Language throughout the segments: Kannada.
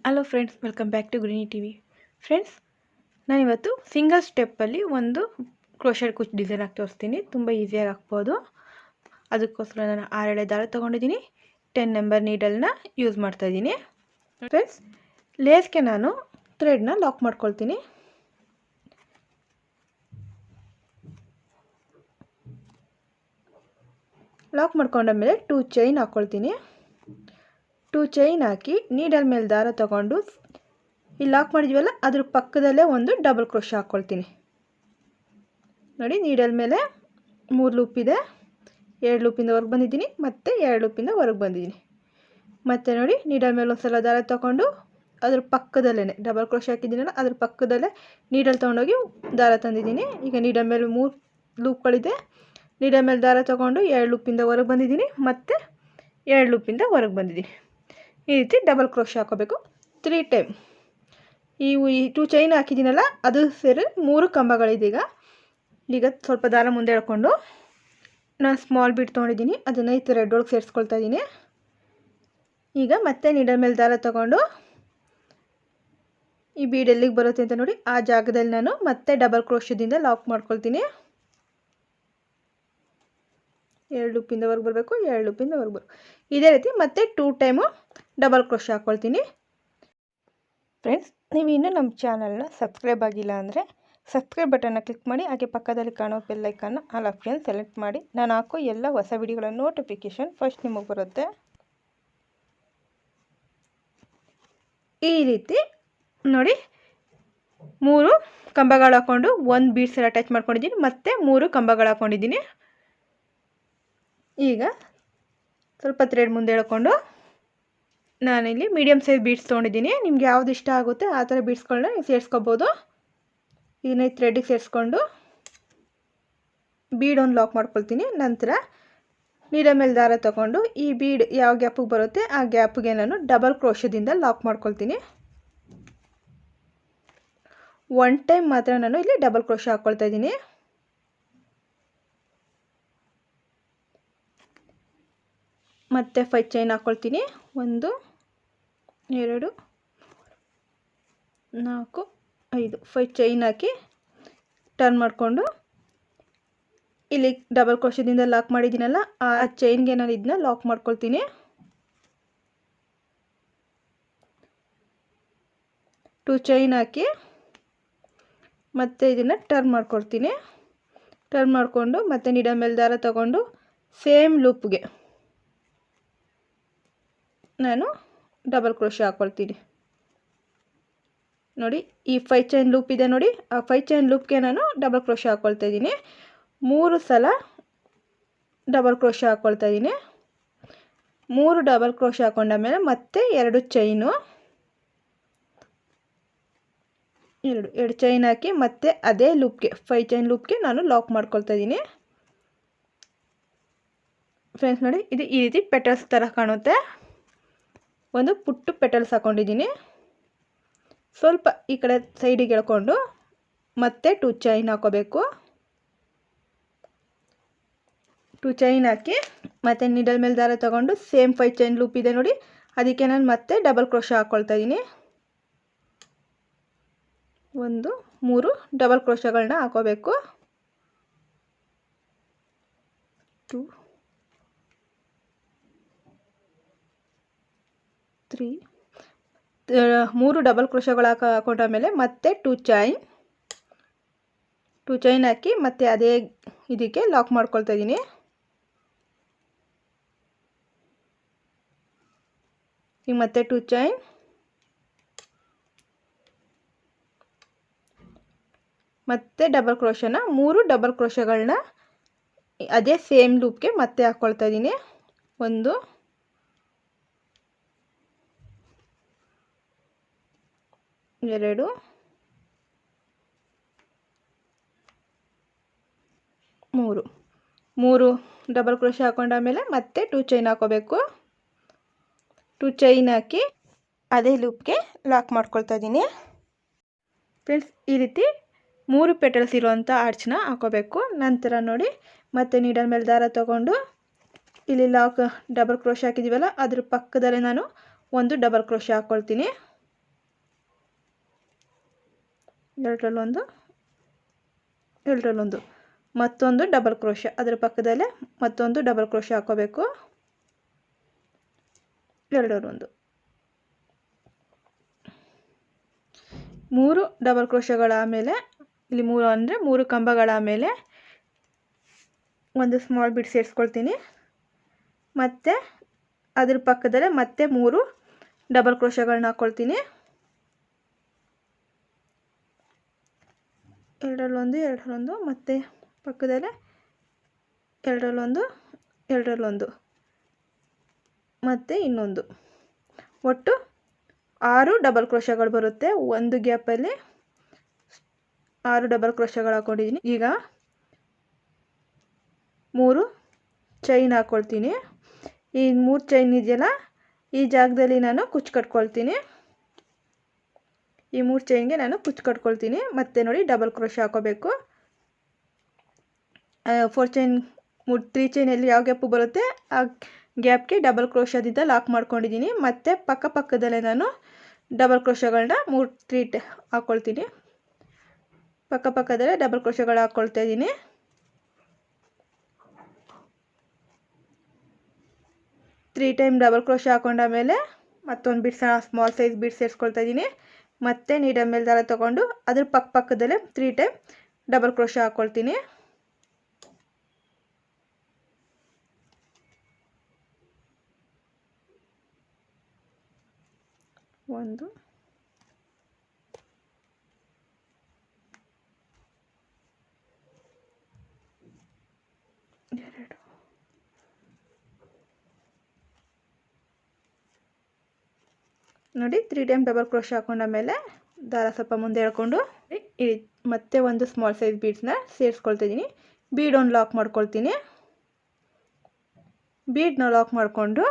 Hello friends, welcome back to Gruhini TV. Friends, ನಾನಿವತ್ತು ಸಿಂಗಲ್ ಸ್ಟೆಪ್ಪಲ್ಲಿ ಒಂದು ಕ್ರೋಶೆಟ್ ಕುಚ್ ಡಿಸೈನ್ ಹಾಕಿ ತೋರಿಸ್ತೀನಿ. ತುಂಬ ಈಸಿಯಾಗಿ ಹಾಕ್ಬೋದು. ಅದಕ್ಕೋಸ್ಕರ ನಾನು 6 ಎಳೆ ದಾರ ತೊಗೊಂಡಿದ್ದೀನಿ. 10 ನಂಬರ್ ನೀಡಲ್ನ ಯೂಸ್ ಮಾಡ್ತಾಯಿದ್ದೀನಿ. ಫ್ರೆಂಡ್ಸ್, ಲೇಸ್ಗೆ ನಾನು ಥ್ರೆಡ್ನ ಲಾಕ್ ಮಾಡ್ಕೊಳ್ತೀನಿ. ಲಾಕ್ ಮಾಡ್ಕೊಂಡಾದ್ಮೇಲೆ 2 ಚೈನ್ ಹಾಕ್ಕೊಳ್ತೀನಿ. 2 ಚೈನ್ ಹಾಕಿ ನೀಡಲ್ ಮೇಲೆ ದಾರ ತಗೊಂಡು ಇಲ್ಲಿ ಲಾಕ್ ಮಾಡಿದ್ವಲ್ಲ ಅದ್ರ ಪಕ್ಕದಲ್ಲೇ ಒಂದು ಡಬಲ್ ಕ್ರೋಶ ಹಾಕ್ಕೊಳ್ತೀನಿ. ನೋಡಿ, ನೀಡಲ್ ಮೇಲೆ 3 ಲೂಪ್ ಇದೆ. 2 ಲೂಪಿಂದ ಹೊರಗೆ ಬಂದಿದ್ದೀನಿ, ಮತ್ತು 2 ಲೂಪಿಂದ ಹೊರಗೆ ಬಂದಿದ್ದೀನಿ. ಮತ್ತು ನೋಡಿ, ನೀಡಲ್ ಮೇಲೆ ಒಂದು ಸಲ ದಾರ ತಗೊಂಡು ಅದ್ರ ಪಕ್ಕದಲ್ಲೇ ಡಬಲ್ ಕ್ರೋಶ ಹಾಕಿದ್ದೀನಲ್ಲ ಅದ್ರ ಪಕ್ಕದಲ್ಲೇ ನೀಡಲ್ ತೊಗೊಂಡೋಗಿ ದಾರ ತಂದಿದ್ದೀನಿ. ಈಗ ನೀಡಲ್ ಮೇಲೆ 3 ಲೂಪ್ಗಳಿದೆ. ನೀಡಲ್ ಮೇಲೆ ದಾರ ತೊಗೊಂಡು 2 ಲೂಪಿಂದ ಹೊರಗೆ ಬಂದಿದ್ದೀನಿ, ಮತ್ತು 2 ಲೂಪಿಂದ ಹೊರಗೆ ಬಂದಿದ್ದೀನಿ. ಈ ರೀತಿ ಡಬಲ್ ಕ್ರೋಶ ಹಾಕೋಬೇಕು 3 ಟೈಮ್. ಈ 2 ಚೈನ್ ಹಾಕಿದ್ದೀನಲ್ಲ ಅದು ಸೇರಿ 3 ಕಂಬಗಳಿದೀಗ. ಈಗ ಸ್ವಲ್ಪ ದಾರ ಮುಂದೆ ಎಳ್ಕೊಂಡು ನಾನು ಸ್ಮಾಲ್ ಬೀಡ್ ತೊಗೊಂಡಿದ್ದೀನಿ, ಅದನ್ನು ಈ ಥರ ರೆಡ್ ಒಳಗೆ ಸೇರಿಸ್ಕೊಳ್ತಾ ಇದ್ದೀನಿ. ಈಗ ಮತ್ತೆ ನೀಡಲ್ ಮೇಲೆ ದಾರ ತೊಗೊಂಡು ಈ ಬೀಡ್ ಎಲ್ಲಿಗೆ ಬರುತ್ತೆ ಅಂತ ನೋಡಿ ಆ ಜಾಗದಲ್ಲಿ ನಾನು ಮತ್ತೆ ಡಬಲ್ ಕ್ರೋಶದಿಂದ ಲಾಕ್ ಮಾಡ್ಕೊಳ್ತೀನಿ. 2 ಲೂಪಿಂದ ಹೊರಗೆ ಬರಬೇಕು, 2 ಲೂಪಿಂದ ಹೊರಗೆ ಬರಬೇಕು. ಇದೇ ರೀತಿ ಮತ್ತೆ 2 ಟೈಮು ಡಬಲ್ ಕ್ರೋಶ ಹಾಕ್ಕೊಳ್ತೀನಿ. ಫ್ರೆಂಡ್ಸ್, ನೀವು ಇನ್ನೂ ನಮ್ಮ ಚಾನಲ್ನ ಸಬ್ಸ್ಕ್ರೈಬ್ ಆಗಿಲ್ಲ ಅಂದರೆ ಸಬ್ಸ್ಕ್ರೈಬ್ ಬಟನ್ನ ಕ್ಲಿಕ್ ಮಾಡಿ, ಹಾಗೆ ಪಕ್ಕದಲ್ಲಿ ಕಾಣೋ ಬೆಲ್ ಐಕನ್ನ ಆಲ್ ಆಪ್ಷನ್ ಸೆಲೆಕ್ಟ್ ಮಾಡಿ. ನಾನು ಹಾಕೋ ಎಲ್ಲ ಹೊಸ ವಿಡಿಯೋಗಳ ನೋಟಿಫಿಕೇಷನ್ ಫಸ್ಟ್ ನಿಮಗೆ ಬರುತ್ತೆ. ಈ ರೀತಿ ನೋಡಿ, 3 ಕಂಬಗಳು ಹಾಕ್ಕೊಂಡು 1 ಬೀಡ್ಸ್ ಎಲ್ಲ ಅಟ್ಯಾಚ್ ಮಾಡ್ಕೊಂಡಿದ್ದೀನಿ, ಮತ್ತು 3 ಕಂಬಗಳು ಹಾಕ್ಕೊಂಡಿದ್ದೀನಿ. ಈಗ ಸ್ವಲ್ಪ ಥ್ರೆಡ್ ಮುಂದೆ ಎಳ್ಕೊಂಡು ನಾನಿಲ್ಲಿ ಮೀಡಿಯಮ್ ಸೈಜ್ ಬೀಡ್ಸ್ ತೊಗೊಂಡಿದ್ದೀನಿ. ನಿಮ್ಗೆ ಯಾವ್ದು ಇಷ್ಟ ಆಗುತ್ತೆ ಆ ಥರ ಬೀಡ್ಸ್ಗಳನ್ನ ನೀವು ಸೇರಿಸ್ಕೋಬೋದು. ಇದನ್ನ ಥ್ರೆಡ್ಡಿಗೆ ಸೇರಿಸ್ಕೊಂಡು ಬೀಡ್ ಒಂದು ಲಾಕ್ ಮಾಡ್ಕೊಳ್ತೀನಿ. ನಂತರ ನೀಡಲ್ ಮೇಲೆ ದಾರ ತೊಗೊಂಡು ಈ ಬೀಡ್ ಯಾವ ಗ್ಯಾಪಿಗೆ ಬರುತ್ತೆ ಆ ಗ್ಯಾಪಿಗೆ ನಾನು ಡಬಲ್ ಕ್ರೋಶದಿಂದ ಲಾಕ್ ಮಾಡ್ಕೊಳ್ತೀನಿ. 1 ಟೈಮ್ ಮಾತ್ರ ನಾನು ಇಲ್ಲಿ ಡಬಲ್ ಕ್ರೋಶ ಹಾಕ್ಕೊಳ್ತಾ ಇದ್ದೀನಿ. ಮತ್ತು 5 ಚೈನ್ ಹಾಕ್ಕೊಳ್ತೀನಿ. 1 2 4 5 5 ಚೈನ್ ಹಾಕಿ ಟರ್ನ್ ಮಾಡಿಕೊಂಡು ಇಲ್ಲಿ ಡಬಲ್ ಕ್ರೋಶದಿಂದ ಲಾಕ್ ಮಾಡಿದ್ದೀನಲ್ಲ ಆ ಚೈನ್ಗೆ ನಾನು ಇದನ್ನ ಲಾಕ್ ಮಾಡ್ಕೊಳ್ತೀನಿ. 2 ಚೈನ್ ಹಾಕಿ ಮತ್ತೆ ಇದನ್ನು ಟರ್ನ್ ಮಾಡ್ಕೊಳ್ತೀನಿ. ಟರ್ನ್ ಮಾಡಿಕೊಂಡು ಮತ್ತೆ ನೀಡಲ್ ಮೇಲೆ ದಾರ ತಗೊಂಡು ಸೇಮ್ ಲೂಪ್ಗೆ ನಾನು ಡಬಲ್ ಕ್ರೋಶ ಹಾಕ್ಕೊಳ್ತೀನಿ. ನೋಡಿ, ಈ 5 ಚೈನ್ ಲೂಪ್ ಇದೆ ನೋಡಿ, ಆ 5 ಚೈನ್ ಲೂಪ್ಗೆ ನಾನು ಡಬಲ್ ಕ್ರೋಶ ಹಾಕ್ಕೊಳ್ತಾ ಇದ್ದೀನಿ. 3 ಸಲ ಡಬಲ್ ಕ್ರೋಶ ಹಾಕ್ಕೊಳ್ತಾ ಇದ್ದೀನಿ. 3 ಡಬಲ್ ಕ್ರೋಶ ಹಾಕೊಂಡಾದ್ಮೇಲೆ ಮತ್ತೆ 2 ಚೈನು, 2 ಚೈನ್ ಹಾಕಿ ಮತ್ತೆ ಅದೇ ಲೂಪ್ಗೆ 5 ಚೈನ್ ಲೂಪ್ಗೆ ನಾನು ಲಾಕ್ ಮಾಡ್ಕೊಳ್ತಾ ಇದ್ದೀನಿ. ಫ್ರೆಂಡ್ಸ್ ನೋಡಿ, ಇದು ಈ ರೀತಿ ಪೆಟಲ್ಸ್ ಥರ ಕಾಣುತ್ತೆ. ಒಂದು ಪುಟ್ಟು ಪೆಟಲ್ಸ್ ಹಾಕ್ಕೊಂಡಿದ್ದೀನಿ. ಸ್ವಲ್ಪ ಈ ಕಡೆ ಸೈಡಿಗೆ ಎಳ್ಕೊಂಡು ಮತ್ತೆ 2 ಚೈನ್ ಹಾಕೋಬೇಕು. 2 ಚೈನ್ ಹಾಕಿ ಮತ್ತು ನೀಡಲ್ ಮೇಲೆ ದಾರ ತಗೊಂಡು ಸೇಮ್ 5 ಚೈನ್ ಲೂಪ್ ಇದೆ ನೋಡಿ, ಅದಕ್ಕೆ ನಾನು ಮತ್ತೆ ಡಬಲ್ ಕ್ರೋಶ ಹಾಕ್ಕೊಳ್ತಾ ಇದ್ದೀನಿ. 3 ಡಬಲ್ ಕ್ರೋಶಗಳನ್ನ ಹಾಕೋಬೇಕು. 2 3 3 ಡಬಲ್ ಕ್ರೋಶಗಳು ಹಾಕೊಂಡಾದ್ಮೇಲೆ ಮತ್ತೆ 2 ಚೈನ್ ಹಾಕಿ ಮತ್ತೆ ಅದೇ ಇದಕ್ಕೆ ಲಾಕ್ ಮಾಡ್ಕೊಳ್ತಾ ಇದ್ದೀನಿ. ಈಗ ಮತ್ತೆ 2 ಚೈನ್, ಮತ್ತೆ ಡಬಲ್ ಕ್ರೋಶನ 3 ಡಬಲ್ ಕ್ರೋಶಗಳನ್ನ ಅದೇ ಸೇಮ್ ಲೂಪ್ಗೆ ಮತ್ತೆ ಹಾಕ್ಕೊಳ್ತಾ ಇದ್ದೀನಿ. 1 2 3 ಡಬಲ್ ಕ್ರೋಶ ಹಾಕೊಂಡಾದ್ಮೇಲೆ ಮತ್ತೆ 2 ಚೈನ್ ಹಾಕೋಬೇಕು. 2 ಚೈನ್ ಹಾಕಿ ಅದೇ ಲೂಪ್ಗೆ ಲಾಕ್ ಮಾಡ್ಕೊಳ್ತಾ ಇದ್ದೀನಿ. ಫ್ರೆಂಡ್ಸ್, ಈ ರೀತಿ 3 ಪೆಟಲ್ಸ್ ಇರುವಂಥ ಆರ್ಚ್ನ ಹಾಕೋಬೇಕು. ನಂತರ ನೋಡಿ, ಮತ್ತೆ ನೀಡಲ್ ಮೇಲೆ ದಾರ ತೊಗೊಂಡು ಇಲ್ಲಿ ಡಬಲ್ ಕ್ರೋಶ ಹಾಕಿದ್ದೀವಲ್ಲ ಅದ್ರ ಪಕ್ಕದಲ್ಲೇ ನಾನು ಒಂದು ಡಬಲ್ ಕ್ರೋಶ ಹಾಕ್ಕೊಳ್ತೀನಿ. ಎರಡರಲ್ಲೊಂದು, ಎರಡರಲ್ಲೊಂದು, ಮತ್ತೊಂದು ಡಬಲ್ ಕ್ರೋಶ, ಅದರ ಪಕ್ಕದಲ್ಲೇ ಮತ್ತೊಂದು ಡಬಲ್ ಕ್ರೋಶ ಹಾಕೋಬೇಕು. ಎರಡರಲ್ಲೊಂದು, 3 ಡಬಲ್ ಕ್ರೋಶಗಳ ಆಮೇಲೆ ಇಲ್ಲಿ 3 ಅಂದರೆ 3 ಕಂಬಗಳ ಆಮೇಲೆ ಒಂದು ಸ್ಮಾಲ್ ಬಿಟ್ ಸೇರಿಸ್ಕೊಳ್ತೀನಿ. ಮತ್ತು ಅದ್ರ ಪಕ್ಕದಲ್ಲೇ ಮತ್ತೆ 3 ಡಬಲ್ ಕ್ರೋಶಗಳನ್ನ ಹಾಕ್ಕೊಳ್ತೀನಿ. ಎರಡರಲ್ಲೊಂದು, ಎರಡರಲ್ಲೊಂದು, ಮತ್ತು ಪಕ್ಕದಲ್ಲೇ ಎರಡರಲ್ಲೊಂದು, ಎರಡರಲ್ಲೊಂದು, ಮತ್ತು ಇನ್ನೊಂದು, ಒಟ್ಟು 6 ಡಬಲ್ ಕ್ರೋಶಗಳು ಬರುತ್ತೆ. ಒಂದು ಗ್ಯಾಪಲ್ಲಿ 6 ಡಬಲ್ ಕ್ರೋಶಗಳು ಹಾಕ್ಕೊಂಡಿದ್ದೀನಿ. ಈಗ 3 ಚೈನ್ ಹಾಕ್ಕೊಳ್ತೀನಿ. ಈ 3 ಚೈನ್ ಇದೆಯಲ್ಲ, ಈ ಜಾಗದಲ್ಲಿ ನಾನು ಕುಚ್ಚು ಕಟ್ಕೊಳ್ತೀನಿ. ಈ 3 ಚೈನ್ಗೆ ನಾನು ಕುಚ್ಚು ಕಟ್ಕೊಳ್ತೀನಿ. ಮತ್ತೆ ನೋಡಿ ಡಬಲ್ ಕ್ರೋಶ ಹಾಕೋಬೇಕು. 4 ಚೈನ್ 3 ಚೈನಲ್ಲಿ ಯಾವ ಗ್ಯಾಪು ಬರುತ್ತೆ ಆ ಗ್ಯಾಪ್ಗೆ ಡಬಲ್ ಕ್ರೋಶದಿಂದ ಲಾಕ್ ಮಾಡ್ಕೊಂಡಿದ್ದೀನಿ. ಮತ್ತು ಪಕ್ಕದಲ್ಲೇ ನಾನು ಡಬಲ್ ಕ್ರೋಶಗಳನ್ನ 3 ಹಾಕ್ಕೊಳ್ತೀನಿ. ಪಕ್ಕದಲ್ಲೇ ಡಬಲ್ ಕ್ರೋಶಗಳು ಹಾಕ್ಕೊಳ್ತಾ ಇದ್ದೀನಿ. ತ್ರೀ ಟೈಮ್ ಡಬಲ್ ಕ್ರೋಶ ಹಾಕೊಂಡಾಮೇಲೆ ಮತ್ತೊಂದು ಬಿಟ್ ಸ್ಮಾಲ್ ಸೈಜ್ ಬಿಟ್ ಸೇರಿಸ್ಕೊಳ್ತಾ ಇದ್ದೀನಿ. ಮತ್ತೆ ನೀಡಲ್ ಮೇಲೆ ದಾರ ತೊಗೊಂಡು ಅದ್ರ ಪಕ್ಕದಲ್ಲೇ 3 ಟೈಮ್ ಡಬಲ್ ಕ್ರೋಶ ಹಾಕ್ಕೊಳ್ತೀನಿ. ಒಂದು, ಎರಡು, ನೋಡಿ 3 ಟೈಮ್ ಡಬಲ್ ಕ್ರೋಶ ಹಾಕೊಂಡಾಮೇಲೆ ದಾರ ಸ್ವಲ್ಪ ಮುಂದೆ ಎಳ್ಕೊಂಡು ಮತ್ತೆ ಒಂದು ಸ್ಮಾಲ್ ಸೈಜ್ ಬೀಡ್ಸ್ನ ಸೇರಿಸ್ಕೊಳ್ತಾ ಇದ್ದೀನಿ. ಬೀಡ್ ಒಂದು ಲಾಕ್ ಮಾಡ್ಕೊಳ್ತೀನಿ. ಬೀಡ್ನ ಲಾಕ್ ಮಾಡಿಕೊಂಡು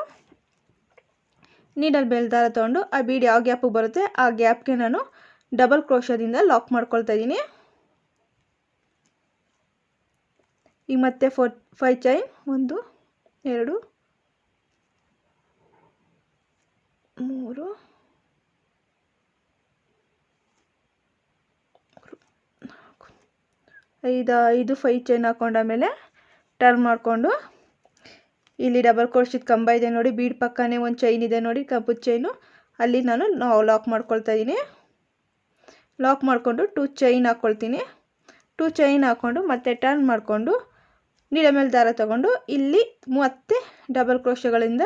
ನೀಡಲ್ ಮೇಲೆ ದಾರ ತೊಗೊಂಡು ಆ ಬೀಡ್ ಯಾವ ಗ್ಯಾಪಿಗೆ ಬರುತ್ತೆ ಆ ಗ್ಯಾಪ್ಗೆ ನಾನು ಡಬಲ್ ಕ್ರೋಶದಿಂದ ಲಾಕ್ ಮಾಡ್ಕೊಳ್ತಾ ಇದ್ದೀನಿ. ಈಗ ಮತ್ತೆ 5 ಚೈನ್ 1 2 3 4 5 ಚೈನ್ ಹಾಕೊಂಡಾಮೇಲೆ ಟರ್ನ್ ಮಾಡಿಕೊಂಡು ಇಲ್ಲಿ ಡಬಲ್ ಕ್ರೋಶದ ಕಂಬ ಇದೆ ನೋಡಿ, ಬೀಡ್ ಪಕ್ಕನೇ ಒಂದು ಚೈನ್ ಇದೆ ನೋಡಿ, ಕಪ್ಪು ಚೈನು, ಅಲ್ಲಿ ನಾನು ಲಾಕ್ ಮಾಡ್ಕೊಳ್ತಾ ಇದ್ದೀನಿ. ಲಾಕ್ ಮಾಡಿಕೊಂಡು 2 ಚೈನ್ ಹಾಕ್ಕೊಳ್ತೀನಿ. 2 ಚೈನ್ ಹಾಕ್ಕೊಂಡು ಮತ್ತೆ ಟರ್ನ್ ಮಾಡಿಕೊಂಡು ನೀಡ ಮೇಲೆ ದಾರ ತಗೊಂಡು ಇಲ್ಲಿ ಮತ್ತೆ ಡಬಲ್ ಕ್ರೋಶಗಳಿಂದ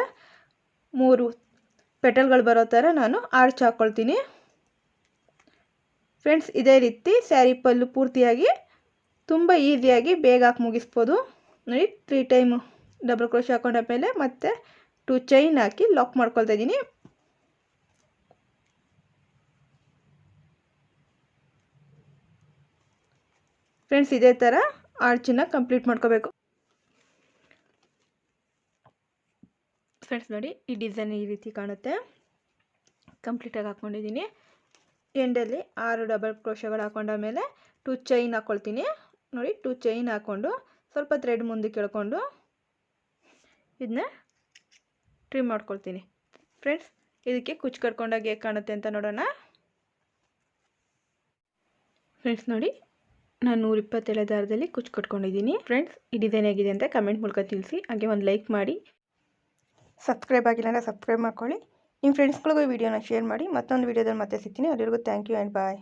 3 ಪೆಟಲ್ಗಳು ಬರೋ ಥರ ನಾನು ಆರ್ಚ್ ಹಾಕ್ಕೊಳ್ತೀನಿ. ಫ್ರೆಂಡ್ಸ್, ಇದೇ ರೀತಿ ಸ್ಯಾರಿ ಪಲ್ಲು ಪೂರ್ತಿಯಾಗಿ ತುಂಬ ಈಸಿಯಾಗಿ ಬೇಗ ಹಾಕಿ ಮುಗಿಸ್ಬೋದು ನೋಡಿ. 3 ಟೈಮು ಡಬಲ್ ಕ್ರೋಶ ಹಾಕೊಂಡಾದ್ಮೇಲೆ ಮತ್ತೆ 2 ಚೈನ್ ಹಾಕಿ ಲಾಕ್ ಮಾಡ್ಕೊಳ್ತಾ ಇದ್ದೀನಿ. ಫ್ರೆಂಡ್ಸ್, ಇದೇ ಥರ ಆರ್ಚನ್ನ ಕಂಪ್ಲೀಟ್ ಮಾಡ್ಕೋಬೇಕು. ಫ್ರೆಂಡ್ಸ್ ನೋಡಿ, ಈ ಡಿಸೈನ್ ಈ ರೀತಿ ಕಾಣುತ್ತೆ. ಕಂಪ್ಲೀಟಾಗಿ ಹಾಕ್ಕೊಂಡಿದ್ದೀನಿ. ಎಂಡಲ್ಲಿ 6 ಡಬಲ್ ಕ್ರೋಶಗಳು ಹಾಕೊಂಡಾದ್ಮೇಲೆ 2 ಚೈನ್ ಹಾಕ್ಕೊಳ್ತೀನಿ ನೋಡಿ. 2 ಚೈನ್ ಹಾಕ್ಕೊಂಡು ಸ್ವಲ್ಪ ಥ್ರೆಡ್ ಮುಂದಕ್ಕೆ ಎಳ್ಕೊಂಡು ಇದನ್ನ ಟ್ರಿಮ್ ಮಾಡ್ಕೊಳ್ತೀನಿ. ಫ್ರೆಂಡ್ಸ್, ಇದಕ್ಕೆ ಕುಚ್ಚು ಕಟ್ಕೊಂಡಾಗ ಹೇಗೆ ಕಾಣುತ್ತೆ ಅಂತ ನೋಡೋಣ. ಫ್ರೆಂಡ್ಸ್ ನೋಡಿ, ನಾನು 127 ದಾರದಲ್ಲಿ ಕುಚ್ಚು ಕಟ್ಕೊಂಡಿದ್ದೀನಿ. ಫ್ರೆಂಡ್ಸ್, ಈ ಡಿಸೈನ್ ಹೇಗಿದೆ ಅಂತ ಕಮೆಂಟ್ ಮೂಲಕ ತಿಳಿಸಿ. ಹಾಗೆ ಒಂದು ಲೈಕ್ ಮಾಡಿ, ಸಬ್ಸ್ಕ್ರೈಬ್ ಆಗಿಲ್ಲ ಅಂದರೆ ಸಬ್ಸ್ಕ್ರೈಬ್ ಮಾಡ್ಕೊಳ್ಳಿ. ನಿಮ್ಮ ಫ್ರೆಂಡ್ಸ್ಗಳಿಗೂ ಈ ವಿಡಿಯೋನ ಶೇರ್ ಮಾಡಿ. ಮತ್ತೊಂದು ವಿಡಿಯೋದಲ್ಲಿ ಮತ್ತೆ ಸಿಗ್ತೀನಿ. ಅಲ್ಲಿವರೆಗೂ ಥ್ಯಾಂಕ್ ಯು ಆ್ಯಂಡ್ ಬಾಯ್.